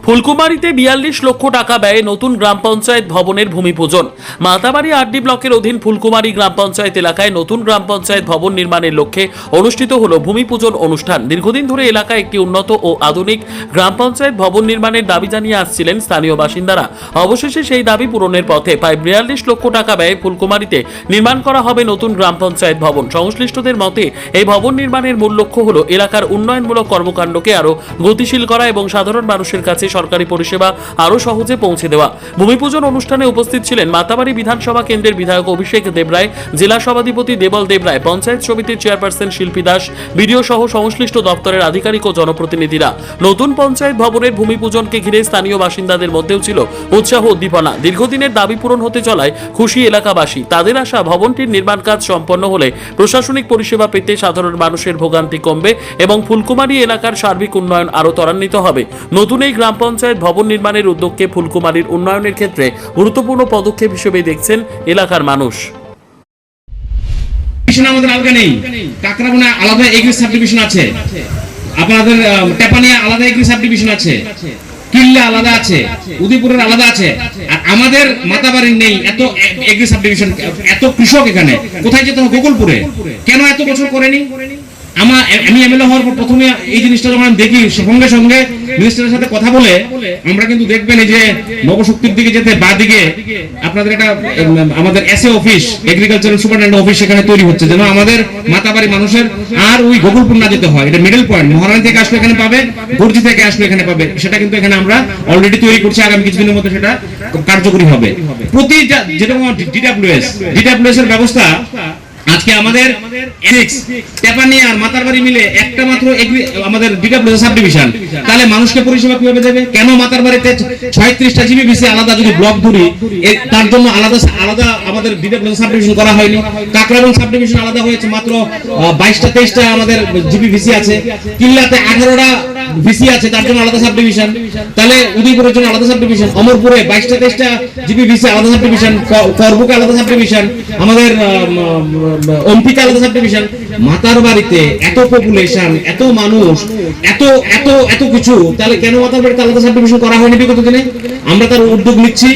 ফুলকুমারীতে ৪২ লক্ষ টাকা ব্যয়ে নতুন গ্রাম পঞ্চায়েত ভবনের ভূমি পূজন। মাতাবাড়ি আরডি ব্লকের অধীন ফুলকুমারী গ্রাম পঞ্চায়েত এলাকায় নতুন গ্রাম পঞ্চায়েত ভবন নির্মাণের লক্ষ্যে অনুষ্ঠিত হল ভূমি পূজন অনুষ্ঠান। দীর্ঘদিন ধরে এলাকায় একটি উন্নত ও আধুনিক গ্রাম পঞ্চায়েত ভবন নির্মাণের দাবি জানিয়ে আসছিলেন স্থানীয় বাসিন্দারা। অবশেষে সেই দাবি পূরণের পথে প্রায় ৪২ লক্ষ টাকা ব্যয়ে ফুলকুমারীতে নির্মাণ করা হবে নতুন গ্রাম পঞ্চায়েত ভবন। সংশ্লিষ্টদের মতে এই ভবন নির্মাণের মূল লক্ষ্য হল এলাকার উন্নয়নমূলক কর্মকাণ্ডকে আরও গতিশীল করা এবং সাধারণ মানুষের কাছে সরকারি পরিষেবা আরো সহজে পৌঁছে দেওয়া। ভূমি পূজন অনুষ্ঠানে উপস্থিত ছিলেন মাতাবাড়ি বিধানসভা কেন্দ্রের বিধায়ক অভিষেক দেবরায়, জেলা সভাধিপতি দেবল দেবরায়, পঞ্চায়েত সমিতির চেয়ারপারসন শিল্পী দাস, বিডিও সহ সংশ্লিষ্ট দপ্তরের আধিকারিক ও জনপ্রতিনিধিরা। নতুন পঞ্চায়েত ভবনের ভূমি পূজনকে ঘিরে স্থানীয় বাসিন্দাদের মধ্যেও ছিল উৎসাহ উদ্দীপনা। দীর্ঘদিনের দাবি পূরণ হতে চলায় খুশি এলাকাবাসী। তাদের আশা ভবনটির নির্মাণ কাজ সম্পন্ন হলে প্রশাসনিক পরিষেবা পেতে সাধারণ মানুষের ভোগান্তি কমবে এবং ফুলকুমারী এলাকার সার্বিক উন্নয়ন আরো ত্বরান্বিত হবে। নতুন এই গ্রাম পঞ্চায়েত ভবন নির্মাণের উদ্যোগকে ফুলকুমারীর উন্নয়নের ক্ষেত্রে গুরুত্বপূর্ণ পদক্ষেপ হিসেবে দেখছেন এলাকার মানুষ। আমাদের আলগা নেই, কাকরাবনা আলাদা এগ্রি সাবডিভিশন আছে, আপনাদের টেপানিয়া আলাদা এগ্রি সাবডিভিশন আছে, কিল্লা আলাদা আছে, উদয়পুরের আলাদা আছে, আর আমাদের মাতাবাড়ির নেই। এত এগ্রি সাবডিভিশন, এত কৃষক এখানে কোথায় যেতে হবে? গোকুলপুরে। কেন এত বছর করেনি? আমি এমএলএ হওয়ার পর প্রথমে এই জিনিসটা যখন দেখি, সঙ্গে সঙ্গে মিনিস্টারের সাথে কথা বলে আমরা কিন্তু দেখবেন এই যে নবশক্তির দিকে যেতে বা দিকে আপনাদের একটা আমাদের SA office, agricultural superintendent office সেখানে তৈরি হচ্ছে, যেন আমাদের মাতাবাড়ি মানুষের আর ওই গোকুলপুর না যেতে হয়। এটা মিডল পয়েন্ট, মহারানী থেকে আসলে এখানে পাবে, গর্জি থেকে আসলে এখানে পাবে। সেটা কিন্তু এখানে আমরা অলরেডি তৈরি করছি, আগামী কিছুদিনের মধ্যে সেটা কার্যকরী হবে। প্রতি যেটা ডিডব্লিউএস এর ব্যবস্থা আজকে আমাদের টেপানিয়া আর মাতারবাড়ি মিলে একটা মাত্র আমাদের ডিডব্লিউএস সাবডিভিশন, তাহলে মানুষকে পরিষেবা কিভাবে দেবে? কেন মাতারবাড়িতে 36টা জিবিভিসি আলাদা যদি ব্লক ধরি, তার জন্য আলাদা আমাদের ডিডব্লিউএস সাবডিভিশন করা হয়নি। কাকরাবন সাবডিভিশন আলাদা হয়েছে, মাত্র 22টা 23টা আমাদের জিবিভিসি আছে। কিল্লাতে 18টা ভিসি আছে, তার জন্য আলাদা সাবডিভিশন। তাহলে উদয়পুরের জন্য আলাদা সাবডিভিশন, অমরপুরে 22টা 23টা জিবিভিসি আলাদা সাবডিভিশন, করবুকে আলাদা সাবডিভিশন, আমাদের অম্পিকা আলাদা সাবডিভিশন। মাতারবাড়িতে এত পপুলেশন, এত মানুষ, এত এত এত কিছু, তাহলে কেন মাতারবাড়িতে আলাদা সাবডিভিশন করা হয়নি বিগত দিনে? আমরা তার উদ্যোগ নিচ্ছি।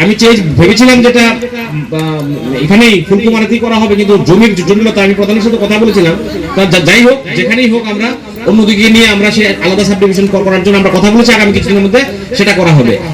আমি ভেবেছিলাম যেটা এখানেই ফুলকুমারীতেই করা হবে, কিন্তু জমির জটিলতা, আমি প্রধানের সাথে কথা বলেছিলাম। যাই হোক, যেখানেই হোক, আমরা অন্যদিকে নিয়ে আমরা সে আলাদা সাবডিভিশন করার জন্য আমরা কথা বলেছি, আগামী কিছুদিনের মধ্যে সেটা করা হবে।